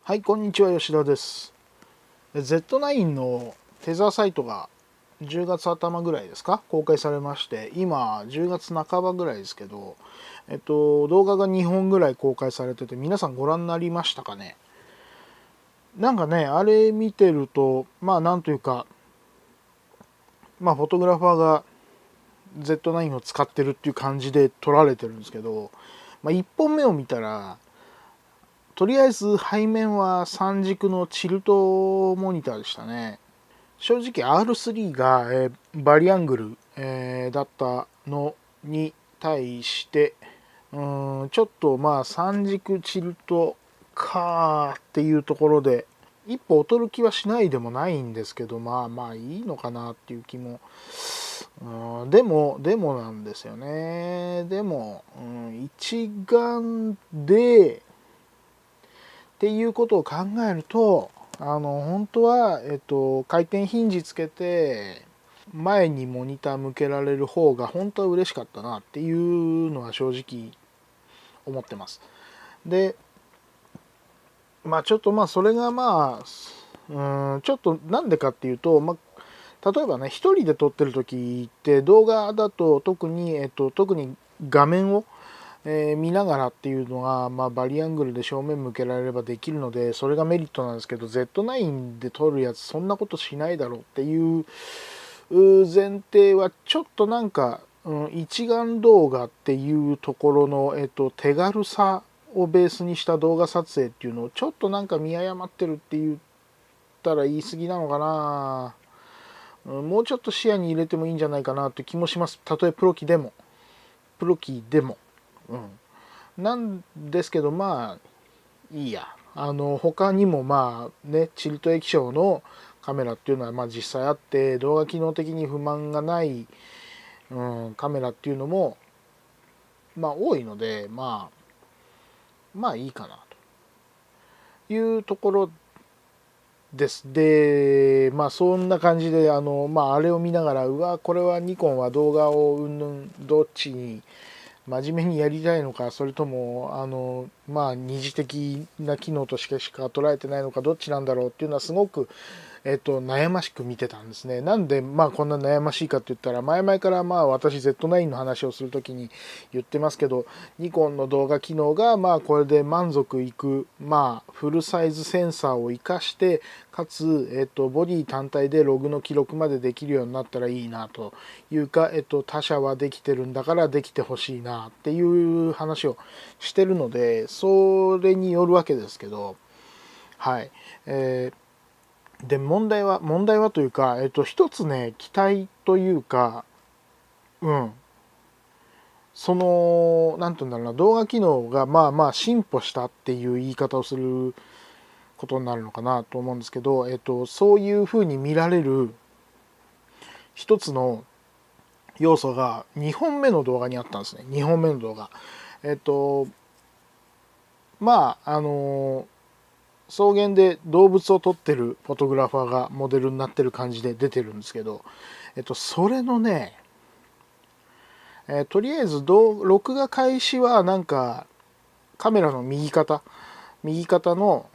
はい、こんにちは、吉田です。Z9 のテザーサイトが10月頭ぐらいですか、公開されまして、今、10月半ばぐらいですけど、動画が2本ぐらい公開されてて、皆さんご覧になりましたかね。なんかね、あれ見てると、なんというか、フォトグラファーが Z9 を使ってるっていう感じで撮られてるんですけど、1本目を見たら、とりあえず背面は3軸のチルトモニターでしたね。正直 R3 が、バリアングル、だったのに対して、ちょっと3軸チルトかっていうところで一歩劣る気はしないでもないんですけど、いいのかなっていう気も、でもなんですよね。でも、一眼でっていうことを考えると、本当は、回転ヒンジつけて前にモニター向けられる方が本当は嬉しかったなっていうのは正直思ってます。で、ちょっとそれがちょっとなんでかっていうと、例えばね、一人で撮ってる時って動画だと特に画面を見ながらっていうのが、バリアングルで正面向けられればできるので、それがメリットなんですけど、 Z9 で撮るやつそんなことしないだろうっていう前提はちょっとなんか、一眼動画っていうところの、手軽さをベースにした動画撮影っていうのをちょっとなんか見誤ってるって言ったら言い過ぎなのかな。もうちょっと視野に入れてもいいんじゃないかなという気もします。たとえプロ機でも、なんですけど、いいや。他にもチルト液晶のカメラっていうのは実際あって、動画機能的に不満がない、カメラっていうのも多いので、いいかなというところです。で、そんな感じであれを見ながら、うわこれはニコンは動画をうんぬんどっちに真面目にやりたいのか、それとも二次的な機能としてしか捉えてないのか、どっちなんだろうっていうのはすごく悩ましく見てたんですね。なんでこんな悩ましいかって言ったら、前々から私 Z9 の話をするときに言ってますけど、ニコンの動画機能がこれで満足いくフルサイズセンサーを活かして、かつボディ単体でログの記録までできるようになったらいいなというか、他社はできてるんだからできてほしいなっていう話をしてるので、それによるわけですけど、はい。で、問題はというか、一つね、期待というか、うん、なんて言うんだろうな、動画機能が進歩したっていう言い方をすることになるのかなと思うんですけど、そういうふうに見られる一つの要素が2本目の動画にあったんですね。2本目の動画。えっと、まあ、あの草原で動物を撮ってるフォトグラファーがモデルになってる感じで出てるんですけど、それのね、とりあえず録画開始はなんかカメラの右肩の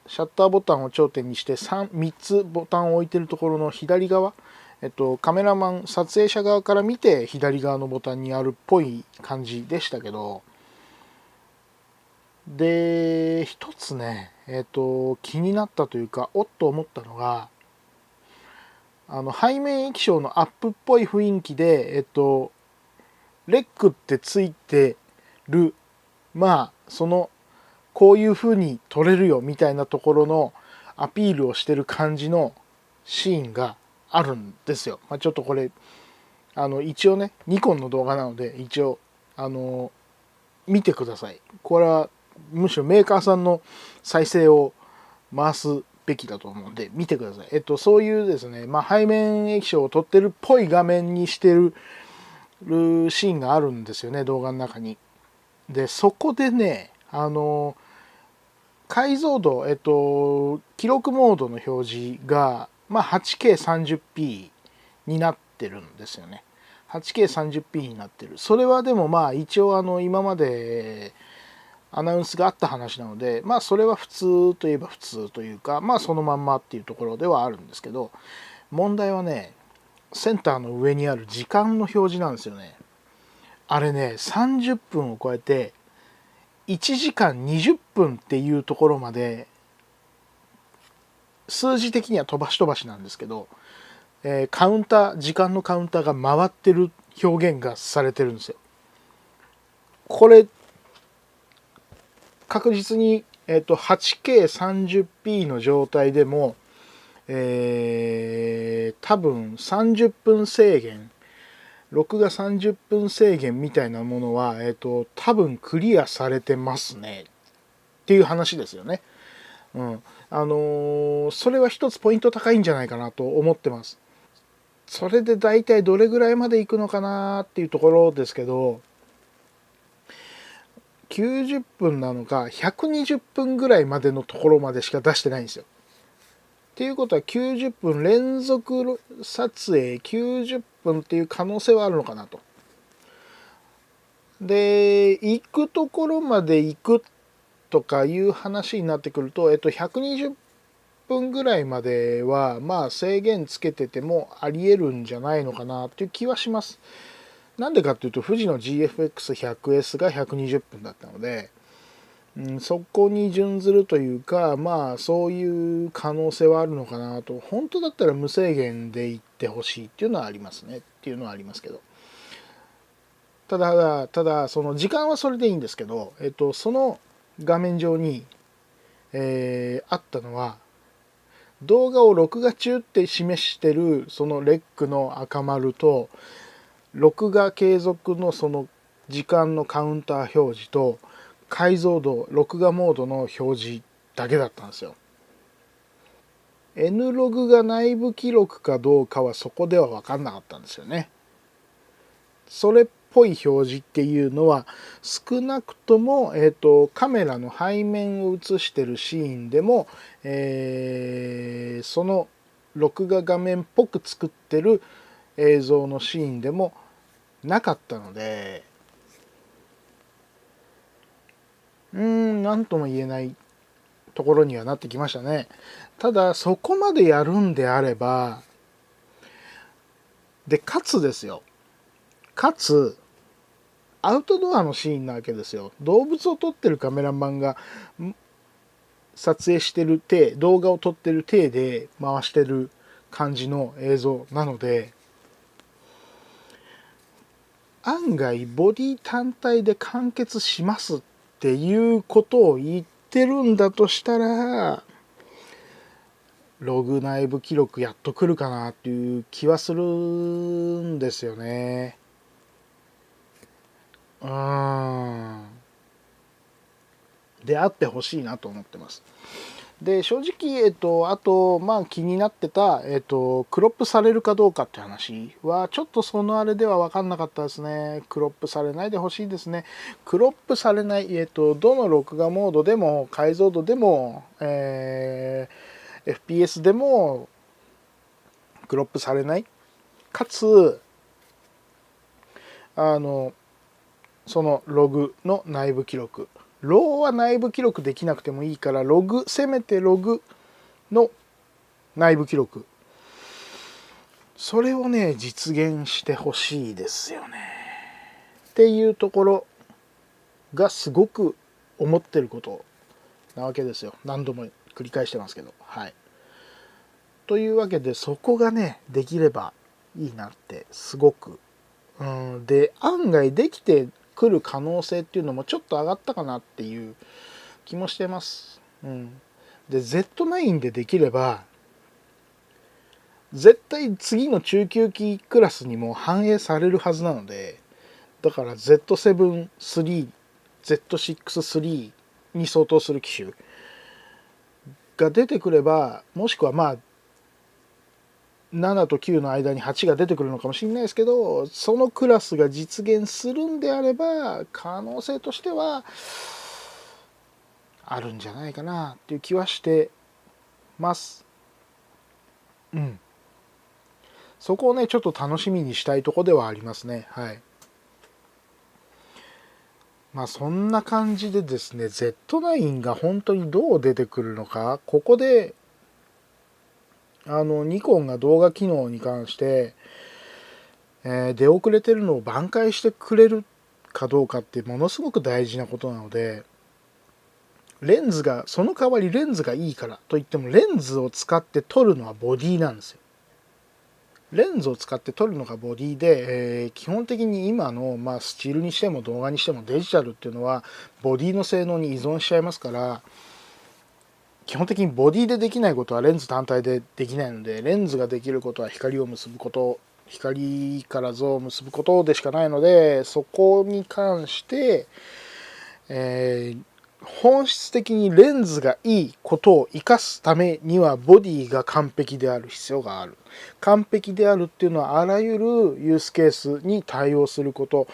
シャッターボタンを頂点にして3つボタンを置いてるところの左側、カメラマン撮影者側から見て左側のボタンにあるっぽい感じでしたけど、で一つね気になったというかおっと思ったのが、背面液晶のアップっぽい雰囲気でレックってついてる、そのこういう風に撮れるよみたいなところのアピールをしてる感じのシーンがあるんですよ。ちょっとこれ一応ねニコンの動画なので一応見てください。これはむしろメーカーさんの再生を回すべきだと思うんで見てください。そういうですね、背面液晶を撮ってるっぽい画面にしてるシーンがあるんですよね、動画の中に。でそこでね解像度、記録モードの表示が、8K30p になってるんですよね。8K30p になってる。それはでも一応今までアナウンスがあった話なので、まあそれは普通といえば普通というか、まあそのまんまっていうところではあるんですけど、問題はね、センターの上にある時間の表示なんですよね。あれね、30分を超えて1時間20分っていうところまで数字的には飛ばし飛ばしなんですけど、カウンター、時間のカウンターが回ってる表現がされてるんですよ。これ確実に、8K30p の状態でも、多分30分制限、録画30分制限みたいなものは、多分クリアされてますねっていう話ですよね。うん。それは一つポイント高いんじゃないかなと思ってます。それで大体どれぐらいまでいくのかなっていうところですけど、90分なのか120分ぐらいまでのところまでしか出してないんですよ。っていうことは90分連続撮影90分っていう可能性はあるのかなと。で、行くところまで行くとかいう話になってくると、120分ぐらいまではまあ制限つけててもありえるんじゃないのかなっていう気はします。なんでかっていうと富士の GFX100S が120分だったので、そこに準ずるというか、まあそういう可能性はあるのかなと。本当だったら無制限で行ってほしいっていうのはありますねっていうのはありますけど、ただその時間はそれでいいんですけど、その画面上に、あったのは動画を録画中って示してるそのレックの赤丸と、録画継続のその時間のカウンター表示と、解像度録画モードの表示だけだったんですよ。N ログが内部記録かどうかはそこでは分かんなかったんですよね。それっぽい表示っていうのは少なくとも、カメラの背面を映してるシーンでも、その録画画面っぽく作ってる映像のシーンでもなかったので、なんとも言えないところにはなってきましたね。ただそこまでやるんであれば、でかつですよ、かつアウトドアのシーンなわけですよ。動物を撮ってるカメラマンが撮影してる体、動画を撮ってる体で回してる感じの映像なので、案外ボディ単体で完結しますっていうことを言ってるんだとしたら、ログ内部記録やっと来るかなっていう気はするんですよね。であってほしいなと思ってます。で正直、あと、まあ、気になってた、クロップされるかどうかって話はちょっとそのあれでは分かんなかったですね。クロップされないでほしいですね。クロップされない、どの録画モードでも解像度でも、FPS でもクロップされない、かつそのログの内部記録、ローは内部記録できなくてもいいから、せめてログの内部記録、それをね実現してほしいですよねっていうところがすごく思ってることなわけですよ。何度も繰り返してますけど、はい。というわけで、そこがねできればいいなってすごく、で案外できてくる可能性っていうのもちょっと上がったかなっていう気もしてます。で Z9 でできれば絶対次の中級機クラスにも反映されるはずなので、だから Z7-3、Z6-3 に相当する機種が出てくれば、もしくはまあ7と9の間に8が出てくるのかもしれないですけど、そのクラスが実現するんであれば可能性としてはあるんじゃないかなっていう気はしてます。そこをねちょっと楽しみにしたいとこではありますね。はい。そんな感じでですね、Z9 が本当にどう出てくるのか、ここでニコンが動画機能に関して、出遅れてるのを挽回してくれるかどうかってものすごく大事なことなので、レンズがその代わりレンズがいいからといっても、レンズを使って撮るのはボディなんですよ。レンズを使って撮るのがボディで、基本的に今の、スチールにしても動画にしてもデジタルっていうのはボディの性能に依存しちゃいますから、基本的にボディでできないことはレンズ単体でできないので、レンズができることは光を結ぶこと、光から図を結ぶことでしかないので、そこに関して、本質的にレンズがいいことを生かすためにはボディが完璧である必要がある。完璧であるっていうのはあらゆるユースケースに対応すること。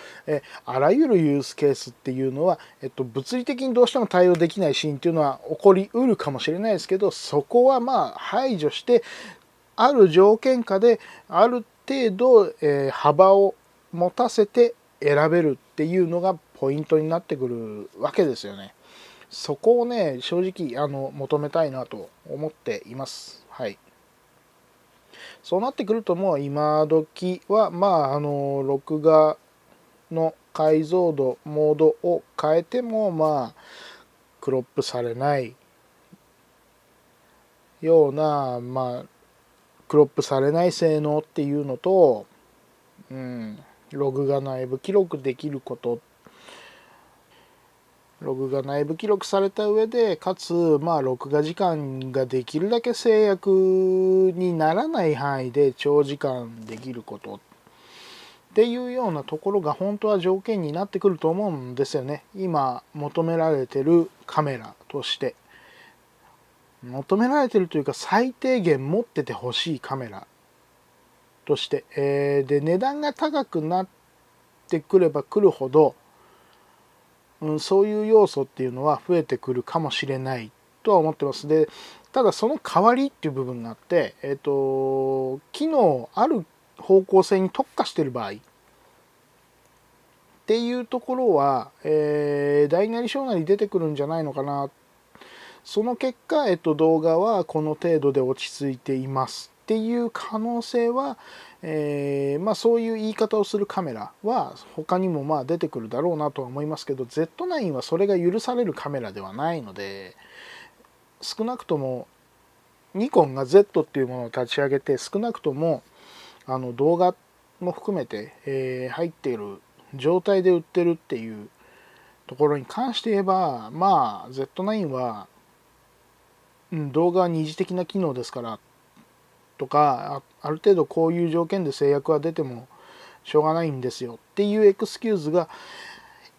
あらゆるユースケースっていうのは、物理的にどうしても対応できないシーンっていうのは起こりうるかもしれないですけど、そこは排除して、ある条件下である程度、幅を持たせて選べるっていうのがポイントになってくるわけですよね。そこをね、正直求めたいなと思っています。はい。そうなってくるともう今時は録画の解像度モードを変えてもクロップされないようなクロップされない性能っていうのと、ログが内部記録できること、ログが内部記録された上で、かつ録画時間ができるだけ制約にならない範囲で長時間できることっていうようなところが本当は条件になってくると思うんですよね。今求められてるカメラとして、求められてるというか最低限持っててほしいカメラとして、で値段が高くなってくればくるほど、そういう要素っていうのは増えてくるかもしれないとは思ってます。で、ただその代わりっていう部分があって、機能ある方向性に特化している場合っていうところは、大なり小なり出てくるんじゃないのかな。その結果、動画はこの程度で落ち着いていますっていう可能性は、そういう言い方をするカメラは他にも出てくるだろうなとは思いますけど、 Z9 はそれが許されるカメラではないので、少なくともニコンが Z っていうものを立ち上げて、少なくとも動画も含めて、入っている状態で売ってるっていうところに関して言えば、Z9 は、動画は二次的な機能ですからとか、ある程度こういう条件で制約は出てもしょうがないんですよっていうエクスキューズが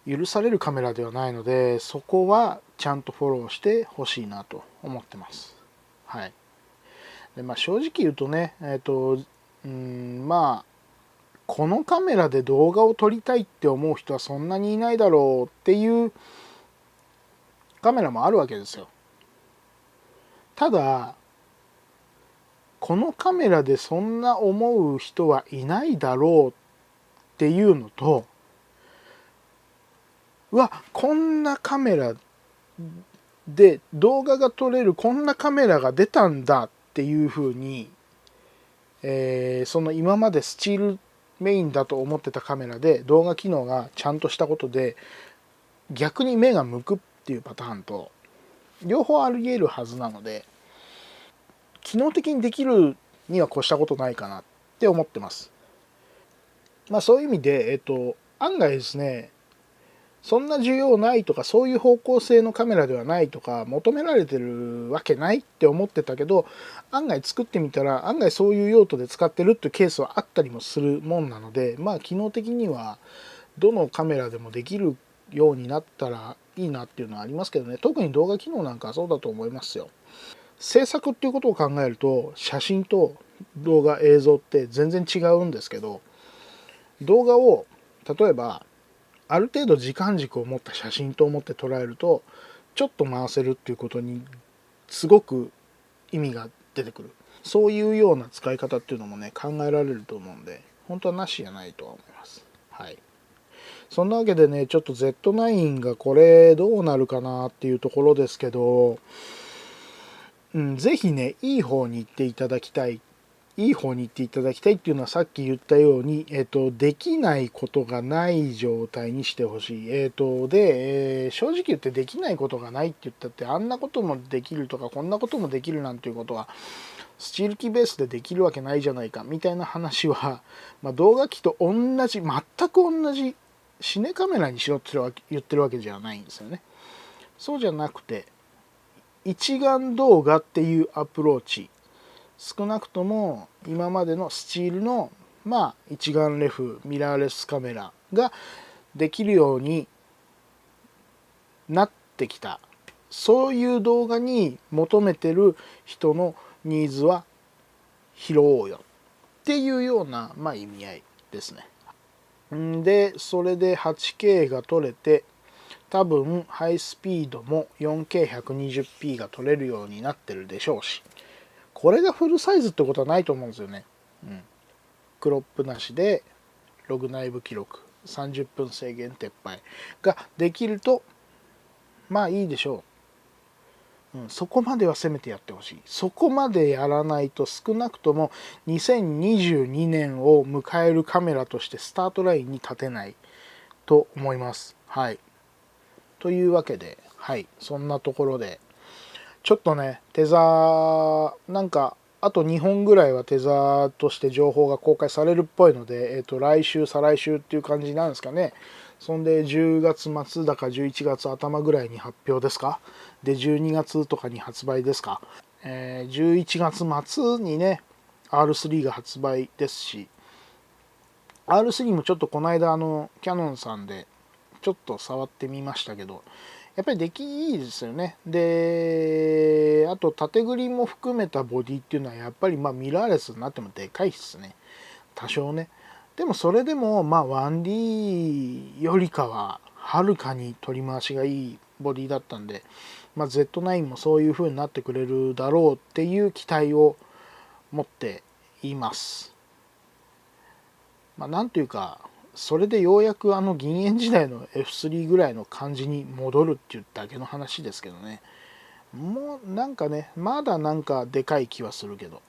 許されるカメラではないので、そこはちゃんとフォローしてほしいなと思ってます。はい。で正直言うとね、このカメラで動画を撮りたいって思う人はそんなにいないだろうっていうカメラもあるわけですよ。ただこのカメラでそんな思う人はいないだろうっていうのと、こんなカメラで動画が撮れる、こんなカメラが出たんだっていう風に、その今までスチールメインだと思ってたカメラで動画機能がちゃんとしたことで逆に目が向くっていうパターンと両方あり得るはずなので、機能的にできるには越したことないかなって思ってます。そういう意味で、案外ですね、そんな需要ないとか、そういう方向性のカメラではないとか、求められてるわけないって思ってたけど、案外作ってみたら、案外そういう用途で使ってるっていうケースはあったりもするもんなので、機能的にはどのカメラでもできるようになったらいいなっていうのはありますけどね。特に動画機能なんかはそうだと思いますよ。制作っていうことを考えると、写真と動画映像って全然違うんですけど、動画を例えばある程度時間軸を持った写真と思って捉えると、ちょっと回せるっていうことにすごく意味が出てくる。そういうような使い方っていうのもね、考えられると思うんで、本当はなしじゃないとは思います。はい。そんなわけでね、ちょっと Z9 がこれどうなるかなっていうところですけど、ぜひね、いい方に行っていただきたい。いい方に行っていただきたいっていうのはさっき言ったように、できないことがない状態にしてほしい。正直言ってできないことがないって言ったって、あんなこともできるとか、こんなこともできるなんていうことは、スチール機ベースでできるわけないじゃないか、みたいな話は、動画機と同じ、全く同じ、シネカメラにしろって言ってるわけじゃないんですよね。そうじゃなくて、一眼動画っていうアプローチ、少なくとも今までのスチールの一眼レフミラーレスカメラができるようになってきた、そういう動画に求めてる人のニーズは拾おうよっていうような意味合いですね。でそれで 8K が撮れて、多分ハイスピードも 4K120p が撮れるようになってるでしょうし、これがフルサイズってことはないと思うんですよね。クロップなしでログ内部記録30分制限撤廃ができるといいでしょう。そこまではせめてやってほしい。そこまでやらないと少なくとも2022年を迎えるカメラとしてスタートラインに立てないと思います。はい。というわけで、そんなところでちょっとね、テザーあと2本ぐらいはテザーとして情報が公開されるっぽいので、来週再来週っていう感じなんですかね。そんで10月末だか11月頭ぐらいに発表ですか。で12月とかに発売ですか。11月末にね R3 が発売ですし、 R3 もちょっとこの間キヤノンさんでちょっと触ってみましたけど、やっぱり出来いいですよね。であと縦グリも含めたボディっていうのはやっぱりミラーレスになってもでかいっすね、多少ね。でもそれでも1D よりかははるかに取り回しがいいボディだったんで、Z9 もそういう風になってくれるだろうっていう期待を持っています。なんというか、それでようやく銀塩時代の F3 ぐらいの感じに戻るっていうだけの話ですけどね。もうね、まだでかい気はするけど、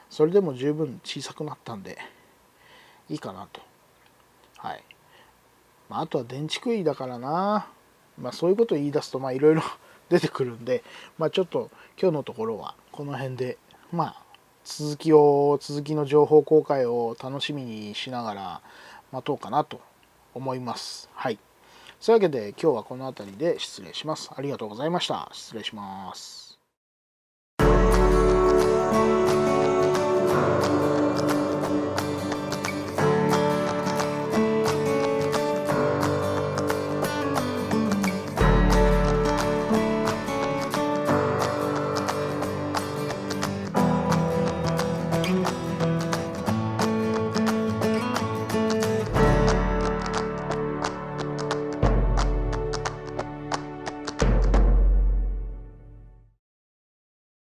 それでも十分小さくなったんでいいかなと。はい。あとは電池食いだからな。そういうことを言い出すといろいろ出てくるんで、ちょっと今日のところはこの辺で続きの情報公開を楽しみにしながら待とうかなと思います。はい。そういうわけで今日はこの辺りで失礼します。ありがとうございました。失礼します。